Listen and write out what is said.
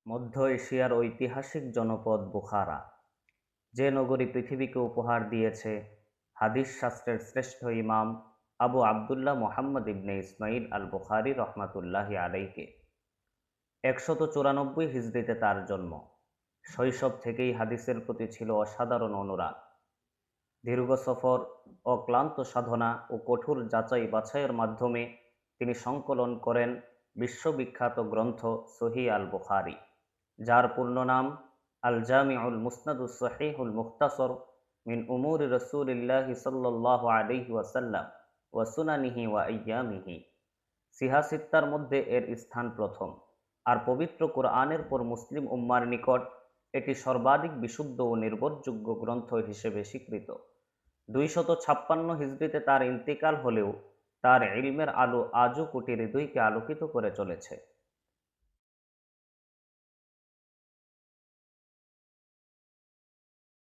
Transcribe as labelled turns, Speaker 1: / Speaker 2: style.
Speaker 1: মধ্য এশিয়ার ঐতিহাসিক জনপদ বুখারা, যে নগরী পৃথিবীকে উপহার দিয়েছে হাদিস শাস্ত্রের শ্রেষ্ঠ ইমাম আবু আবদুল্লাহ মোহাম্মদ ইবনে ইসমাইল আল বুখারী রহমাতুল্লাহি আলাইকে। ১৯৪ হিজরিতে তার জন্ম। শৈশব থেকেই হাদিসের প্রতি ছিল অসাধারণ অনুরাগ। দীর্ঘ সফর, অক্লান্ত সাধনা ও কঠোর যাচাই বাছাইয়ের মাধ্যমে তিনি সংকলন করেন বিশ্ববিখ্যাত গ্রন্থ সহিহ আল বুখারী, যার পূর্ণ নাম আল জামিউল মুসনাদুস সহিহুল মুখতাসর মিন উমুরি রাসূলিল্লাহি সাল্লাল্লাহু আলাইহি ওয়াসাল্লাম ওয়া সুনানিহি ওয়া আইয়ামিহি। সিহাসিত্তার মধ্যে এর স্থান প্রথম, আর পবিত্র কোরআনের পর মুসলিম উম্মার নিকট এটি সর্বাধিক বিশুদ্ধ ও নির্ভরযোগ্য গ্রন্থ হিসেবে স্বীকৃত। ২৫৬ হিজরিতে তার ইন্তিকাল হলেও তার ইলমের আলো আজও কোটি হৃদয়কে আলোকিত করে চলেছে।